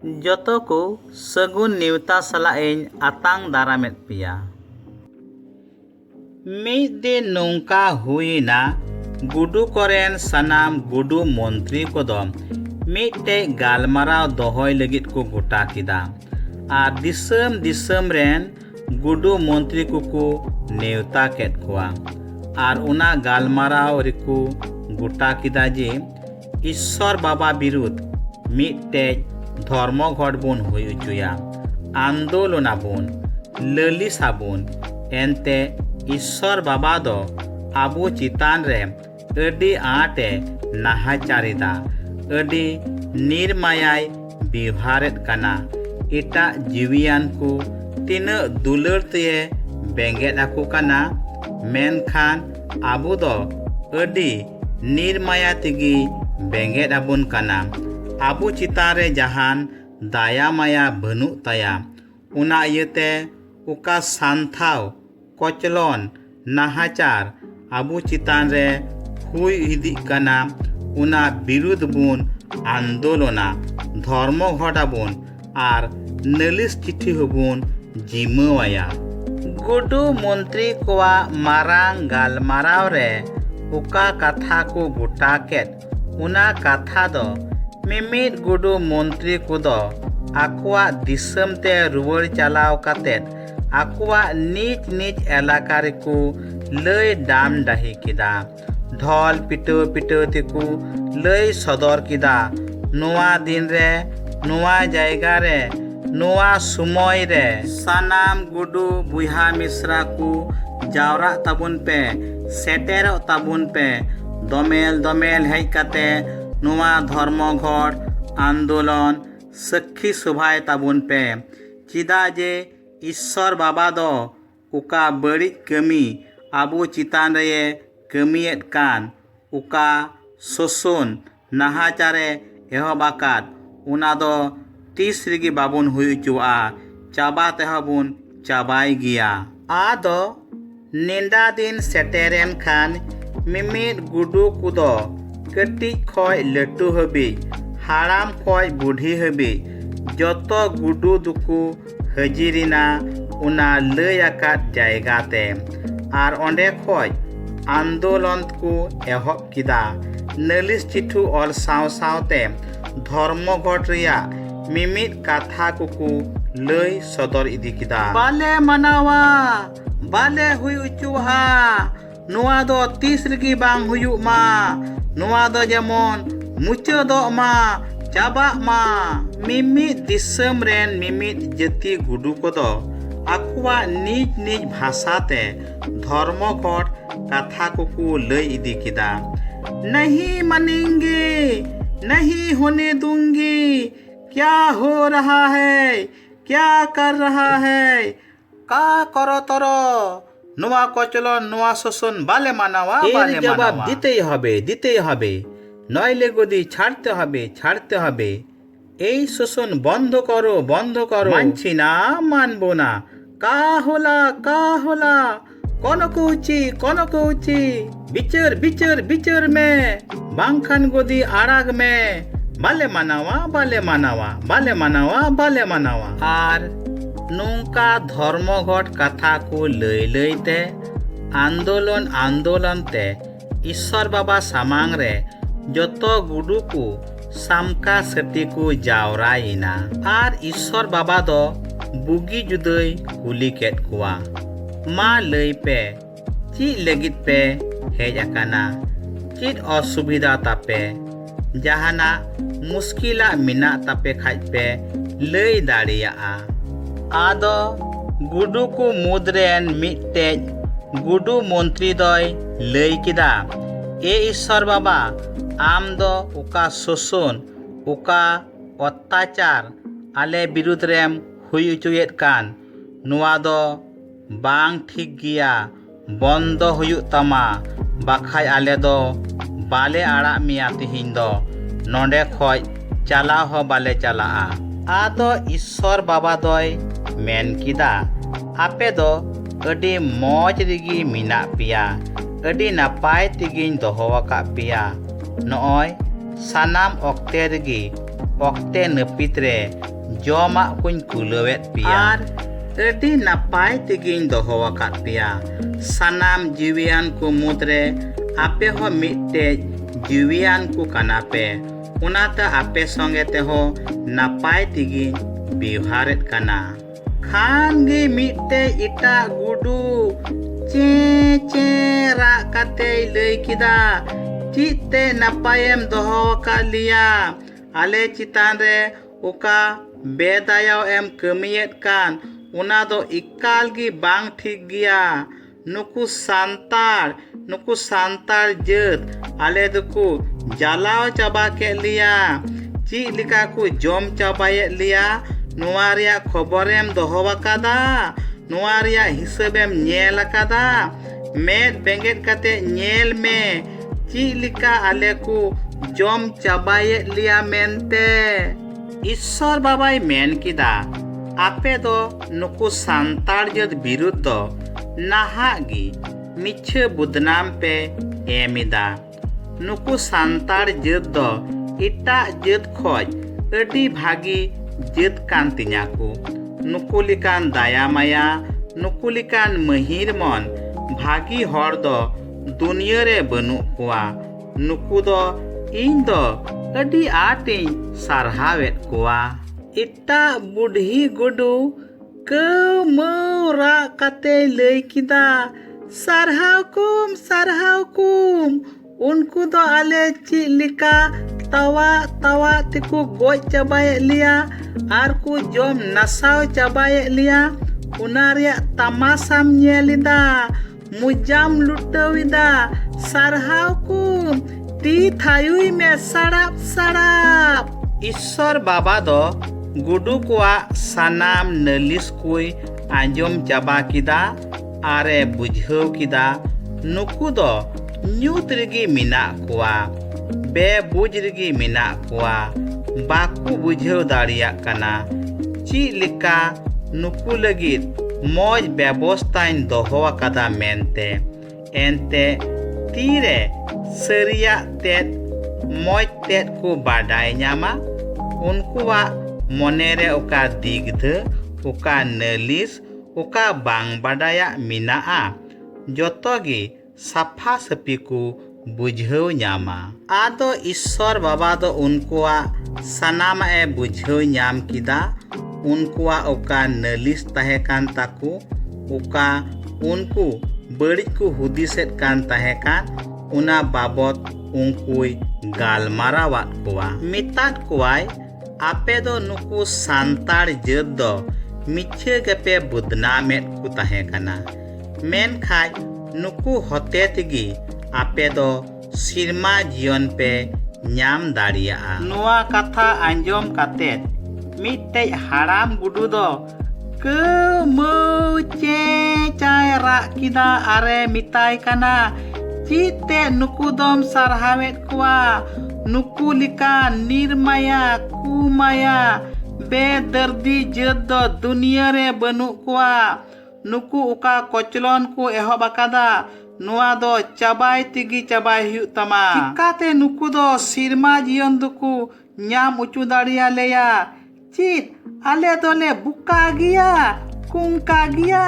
ᱡᱚᱛᱚ ᱠᱚ ᱥᱟᱹᱜᱩᱱ ᱱᱮᱣᱛᱟ ᱥᱟᱞᱟᱜ ᱤᱧ ᱟᱛᱟᱝ ᱫᱟᱨᱟᱢᱮᱫ ᱯᱮᱭᱟ। ᱢᱤᱫ ᱫᱤᱱ ᱱᱚᱝᱠᱟ ᱦᱩᱭᱮᱱᱟ, ᱜᱩᱰᱩ ᱠᱚᱨᱮᱱ ᱥᱟᱱᱟᱢ ᱜᱩᱰᱩ ᱢᱚᱱᱛᱨᱤ ᱠᱚᱫᱚ ᱢᱤᱫᱴᱮᱡ ᱜᱟᱞᱢᱟᱨᱟᱣ ᱫᱚᱦᱚᱭ ᱞᱟᱹᱜᱤᱫ ᱠᱚ ᱜᱚᱴᱟ ᱠᱮᱫᱟ ᱟᱨ ᱫᱤᱥᱚᱢ ᱫᱤᱥᱚᱢ ᱨᱮᱱ ᱜᱩᱰᱩ ᱢᱚᱱᱛᱨᱤ ᱠᱚᱠᱚ ᱱᱮᱣᱛᱟ ᱠᱮᱫ ᱠᱚᱣᱟ। ᱟᱨ ᱚᱱᱟ ᱜᱟᱞᱢᱟᱨᱟᱣ ᱨᱮᱠᱚ ᱜᱚᱴᱟ ᱠᱮᱫᱟ ᱡᱮ ᱤᱥᱥᱚᱨ ᱵᱟᱵᱟ ᱵᱤᱨᱩᱫᱽ ᱢᱤᱫᱴᱮᱡ ধর্মঘট ᱵᱚᱱ ᱦᱩᱭ ᱦᱚᱪᱚᱭᱟ, আন্দোলনাᱵᱚন, ᱞᱟᱹᱞᱤᱥᱟᱵᱚᱱ। ᱮᱱᱛᱮ ᱤᱥᱥᱚর ᱵᱟᱵᱟ ᱫᱚ ᱟᱵᱚ ᱪᱮᱛᱟᱱ ᱨᱮ ᱟᱹᱰᱤ ᱟᱸᱴᱮ ᱱᱟᱦᱟᱪᱟᱨᱮᱫᱟ, ᱟᱹᱰᱤ ᱱᱤᱨᱢᱟᱭᱟᱭ ᱵᱮᱣᱦᱟᱨᱮᱫ ᱠᱟᱱᱟ। ᱮᱴᱟᱜ ᱡᱤᱣᱤᱭᱟᱱ ᱠᱚ ᱛᱤᱱᱟᱹᱜ ᱫᱩᱞᱟᱹᱲ ᱛᱮᱭ ᱵᱮᱸᱜᱮᱫ ᱟᱠᱚ ᱠᱟᱱᱟ, ᱢᱮᱱᱠᱷᱟᱱ ᱟᱵᱚ ᱫᱚ ᱟᱹᱰᱤ ᱱᱤᱨᱢᱟᱭᱟ ᱛᱮᱜᱮ ᱵᱮᱸᱜᱮᱫ ᱟᱵᱚᱱ ᱠᱟᱱᱟ। ᱟᱵᱚ ᱪᱮᱛᱟन ᱨᱮ ᱡᱟᱦᱟᱱ ᱫᱟᱭᱟ ᱢᱟᱭᱟ ᱵᱟᱹᱱᱩᱜ ᱛᱟᱭᱟ। ᱚᱱᱟ ᱤᱭᱟᱹᱛᱮ ᱚᱠᱟ ᱥᱟᱱᱛᱷᱟᱣ, ᱠᱚᱪᱞᱚᱱ, ᱱᱟᱦᱟᱪᱟᱨ ᱟᱵᱚ ᱪᱮᱛᱟᱱ ᱨᱮ ᱦᱩᱭ ᱤᱫᱤᱜ ᱠᱟᱱᱟ, ᱚᱱᱟ ᱵᱤᱨᱩᱫᱽ ᱵᱚᱱ ᱟᱱᱫᱳᱞᱚᱱᱟ, ধর্মঘট আবন আর নালিশ চিঠি হবন জিমাওয়া। গুডু মন্ত্রী কোয়া মারাং গালমারাও রে ওকা কাথা কো গোটা কেদ, ওনা কাথা দ মিমিদ গুডু মন্ত্রী কোদ আকুয়া দিসম তে রুয়ার চালাও কাতেদ আকুয়া নিজ নিজ এলাকা রেকো লই দাম ডাহি কিদা। ঢল পিটো পিটো তেকো লই সদর কিদা, নোয়া দিন রে, নোয়া জায়গা রে, নোয়া সময় রে সানাম গুডু বুইহা মিশ্রা কো জাওরা তাবুন পে, সেটেরো তাবুন পে, দমেল দমেল হেজ কাতে নোয়া ধর্মঘট আন্দোলন সাক্ষী সভায় তাবুন পে। চিদা যে ঈশ্বর বাবা দ ওকা বড়িজ কামি আবু চিতান রে কামিয়েদ কান, ওকা শোষণ নাহাচারে এহব আকাদ, ওনা দ তিস রেগে বাবন হুই হচুआ, চাবা তেহবন চাবাই গিয়া। আদ নেন্দা দিন সেটেরেন খান মিমিদ গুডু কুদ কটিজ খয় লাটু হবি, হারাম খয় বুढ़ी হবি যত গুডু দুকু হাজিরিনা ওনা লই আকাদ জায়গাতে। আর অন্ডে খয় আন্দোলন কো এহব কিদা। নালিশ চিঠু অল সাও সাওতে ধর্মঘট রিয়া মিমিদ কাথা কুকু লই সদর ইদি কিদা। বালে মানাওয়া, বালে হুই উচুহা, নোয়া দ তিস রেগে বাং হুয়ুগ মা, নোয়া দ যেমন মুচাদᱚᱜ মা, চাবাগ মা। মিমিদ দিসম রেন মিমিদ জাতি গুডু কদ আকুয়া নিজ নিজ ভাষাতে ধর্মঘট কাথা কুকু লই ইদি কিদা। नहीं मानेंगे, नहीं होने दूंगी, क्या हो रहा है, क्या कर रहा है, का करो तरो নোয়া কচলন নোয়া শোষণ বালে মানাওয়া, বালে মানাওয়া। জবাব দিতেই হবে, নইলে গদি ছাড়তে হবে। এই শোষণ বন্ধ করো। মানছি না, মানবো না। কা হোলা কনকৌচি বিচার মে বাংখান গদি আড়াগ মে বালে মানাওয়া। আর নৌকা ধর্মঘট কাথা কো লই লইতে আন্দোলন তে ঈশ্বর বাবা সামাং রে যত গুডু কো সামকা সাতি কো জাওরাইনা। আর ঈশ্বর বাবা দ বুগি জুদই কুলি কেদ কোয়া, মা লই পে চিদ লাগিদ পে হেজ আকানা, চিদ অসুবিধা তাপে, জাহানা মুশকিলা মিনা তাপে খাজ পে লই দাড়িয়াआ। আদো গুডু কো মুদরেন মিটটেজ গুডু মন্ত্রী দয় লই কিদা, এ ঈশ্বর বাবা আম দ ওকা শোষণ, ওকা অত্যাচার আলে বিরুদ্ধ রেম হুই উচুয়েদ কান, নোয়া দ বাং ঠিক গিয়া, বন্ধ হুয়ুগ তামা, বাখাই আলে দ বালে আড়াগ মিয়া তিহিন দ নডে খয় চালাও হ বালে চালাआ। আদো ঈশ্বর বাবা দয় মেন কিদা, আপে দ আডি মজ রেগি মিনা পিয়া, আডি নাপাই তেগিন দহো আকাদ পিয়া। নয় সানাম অক্তে রেগি অক্তে নাপিত রে jomak kuñ kulawet pia ar adi napai tegiñ doho akat pia sanam jiwian ku mudre ape ho mitte jiwian ku kanape unata ape songe teho napai tegiñ biwharet kana khan ge mitte ita gudu ce ra kate lay kida cite napayem doho kalia ale citan re uka bedayaw em kemiyet kan una do ikal gi bang thik gya nuku santar jeut ale duku jalao chaba ke liya ci lika ku jom chabayet liya nuwa reyak khoborem doho akada nuwa reyak hisabem nyel akada med benget kate nyel me ci lika ale ku jom chabayet liya mente Ishwar babai men kida ape do nuku santar jeut birud do nahag gi michhe budnam pe emida nuku santar jeut do ita jeut khoj adi bhagi jeut kan tinya ku nuku likan daya maya nuku likan mahir mon bhagi hor do दुनिया रे बनु कुआ नुकु दो इन दो अडी आटी सारहावेत कुआ इट्टा बुढ़ी गुडू कमरा कते लई किदा सारहाव कुम उनको दो आले चिलिका तवा तिकु गोज चबाये लिया आर को जोम नसाव चबाये लिया उनारिया तमासाम nyelida mujam lutawida sarhaw kum ti thayui me sarap Ishwar baba do gudu kuwa sanam nalis kui anjom chaba kida are bujhaw kida nuku do nyut rigi mina kuwa be buj rigi mina kuwa baku bujhaw dariyak kana ci lika nuku lagit moj ব্যবস্থাইন doho akada mente ente tire seria tet moj tet ku badai nyama unkuwa monere uka digdhe uka nalis uka bang badaya minaa joto gi safa sapi ku bujhaw nyama ado Ishwar baba do unkuwa sanama e bujhaw nyam kida उनकुआ उका नलिस तहे कान ताकू उका उनको बड़ी को हुदिसेत कान तहे कान उना बाबत उनकुई गालमारावात कुआ मितात कुआय आपे दो नुकु सांतार जेद दो मिच्छे गपे बुदनामेत कु तहे काना मेन खाय नुकु होते तिगी आपे दो सिरमा जीवन पे ᱧᱟᱢ ᱫᱟᱲᱮᱭᱟᱜᱼᱟ ᱱᱚᱣᱟ ᱠᱟᱛᱷᱟ ᱟᱸᱡᱚᱢ ᱠᱟᱛᱮᱫ ᱢᱤᱫᱴᱮᱡ ᱦᱟᱲᱟᱢ ᱜᱩᱰᱩ ᱫᱚ ᱠᱟᱹᱢᱟᱹᱣ ᱪᱟᱭ ᱨᱟᱜ ᱠᱮᱫᱟ ᱟᱨᱮ ᱢᱮᱛᱟᱭ ᱠᱟᱱᱟ ᱪᱮᱫ ᱛᱮ ᱱᱩᱠᱩ ᱫᱚᱢ ᱥᱟᱨᱦᱟᱣᱮᱫ ᱠᱚᱣᱟ ᱱᱩᱠᱩ ᱞᱮᱠᱟ ᱱᱤᱨᱢᱟᱭᱟ ᱠᱩᱢᱟᱭᱟ बेदर्दी जत दो दुनिया रे बनुक कोआ नुकु उका कोचलन को एहब अकादा नुआ दो चाबाय तिगी चाबाय हुयु तमा चिकाते नुकु दो सिरमा जीवन दुकु ᱧᱟᱢ उचु दाड़िया लेया चित आले दोले बुका गिया कुंका गिया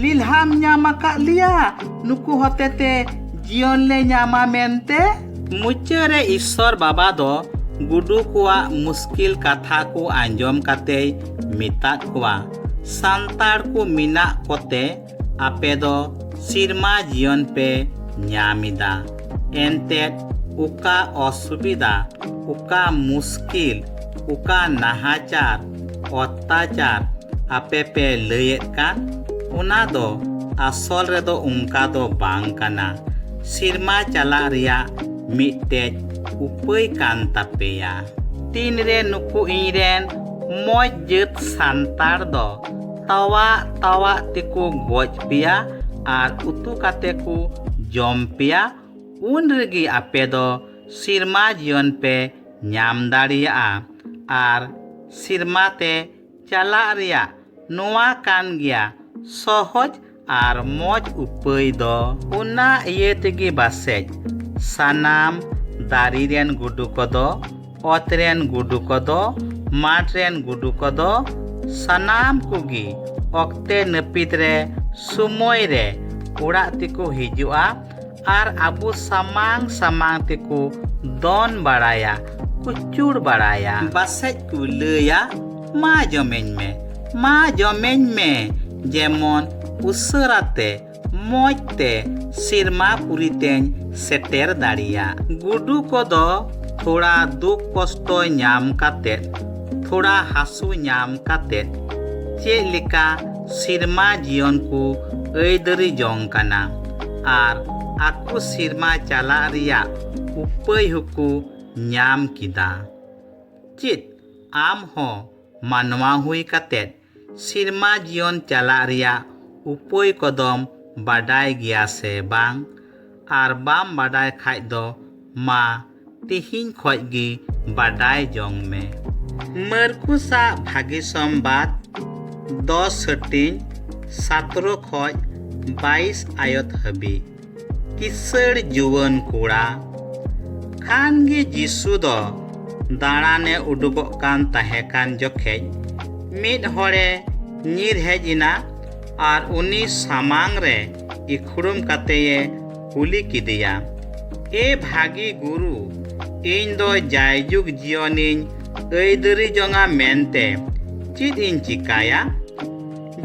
लिलहाम ᱧᱟᱢ अका लिया नुकु होतेते जीवन ले ᱧᱟᱢᱟ मेनते मुचरे ईश्वर बाबा दो गुडू कुआ मुश्किल कथा को आंजम काते मिता कुआ सांतार को मिना कोते आपे दो सिरमा जीवन पे ᱧᱟᱢᱤदा एनते उका असुविधा उका मुश्किल उका नाहाचार अत्याचार आपे पे लयेत कान उना दो आसल रे दो उनका दो बांग काना सिरमा चला रिया मिटेज उपय कान तापेया तीन रे नुकु इरेन मौज जत सांतार दो तवा तिकु गोज पिया आर उतु काते को जम पिया उन रेगी आपे दो सिरमा जीवन पे ᱧᱟᱢ दाड़िया आर सिरमा ते चला रिया नोआ कान गया सहज आर मौज उपय दो उना इये तेगी बासेज सानाम दारी रेन गुडू को दो ओत रेन गुडू को दो माठ रेन गुडू कोदो सनाम कुगी ऑक्ते नपीत रे सुमोय रे उड़ा तिको हिजुआ आर अबू समांग समांग तिको दोन बड़ाया कुचुड़ बड़ाया बसे कुलया मा जमेन में जेमन उसराते मोजते सिरमा पुरीतें सेटेर दाड़िया गुडू कोदो थोड़ा दुख कष्ट नाम काते थोड़ा हासु नाम काते चेक लेका सिरमा जीवन को ऐदरी जोंग काना आर आकु सिरमा चला रिया उपाय हुकु नाम किदा चित आम हो मानवा हुई काते सिरमा जीवन चला रिया उपाय कदम बाडाय गिया से बांग आर बाम बाडाय खाय दो मा तिहिन खोज गी बाडाय जोंग में मरकुसा भागी संबाद 10 हटिन 17 खोज 22 आयत हबी किसड़ जुवन कुड़ा खान गी जिसु दो दाड़ाने उडुगो कान ताहे कान जोखेज मिद होरे नीर हेजिना आर उनी सामांग रे इखुरुम काते ये कुली किदिया ए भागी गुरु इन दो जायजुग जियोनिन ऐदरी जोंगा मेनते चिद इन चिकाया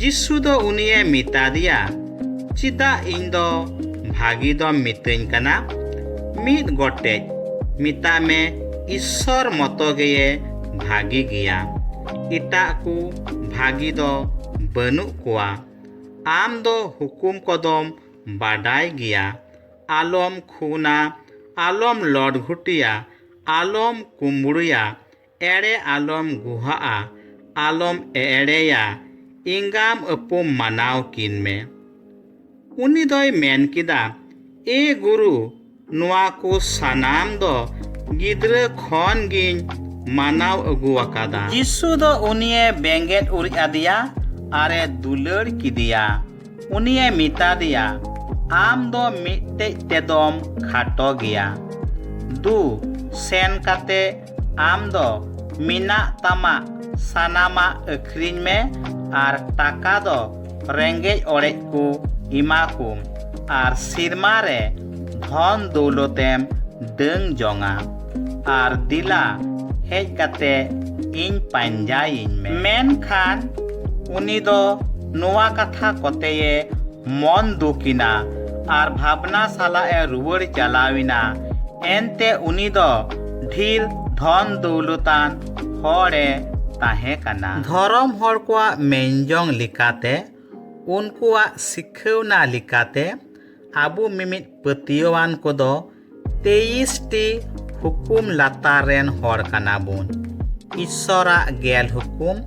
जिसु दो उनिये मिता दिया चिदा इन दो भागी दो मितें कना मिद गोटे मिता में ईश्वर मतो गए भागी गया इटा को भागी दो बनु कुआ आम दो हुकुम कदम बाडाय गिया आलम खुना आलम लड़ घुटिया आलम कुम्बुड़िया एड़े आलम गुहा आलम एड़ेया इंगाम अपुम मानाव किन में उनी दोय मेन किदा ए गुरु नुआ को सनाम दो गिद्र खन गिन मानाव अगु अकादा जिसु दो उनिये बेंगेट उरी आदिया आरे दुलड़ किदिया उनिये मिता दिया आम दो मिट्टे तेदम खाटो गया दू सेन काते आम दो मिना तमा सनामा अखरिन में आर टाका दो रेंगे ओड़े को इमाकुम आर सिरमा रे धन दौलतेम दंग जोंगा आर दिला हेज काते इन पांजाइन में मेन खान उनी दो नुआ कथा कोते ये मन दुकिना आर भावना साला ए रुवड़ चलाविना एनते उनी दो ढीर धन दौलतान होड़े ताहे कना धरम होड़ को मेंजोंग लिकाते उनकुआ सिखौना लिकाते आबु मिमित पतियोवान को दो 23 टी हुकुम लातारेन होड़ कना बुन ईश्वरा गेल हुकुम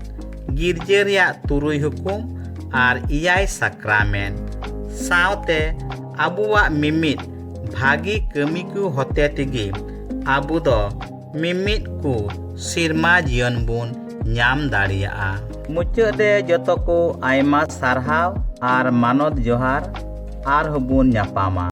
गिरजेरिया तुरुई हुकुम आर इयाय साक्रामेन सावते आबुआ मिमित भागी कमी को होते तिगी आबु दो मिमित को सिरमा जीवन बुन नाम दाड़िया मुचादे जतो को आयमा सारहाव आर मानद जोहार आर हबुन न्यापामा।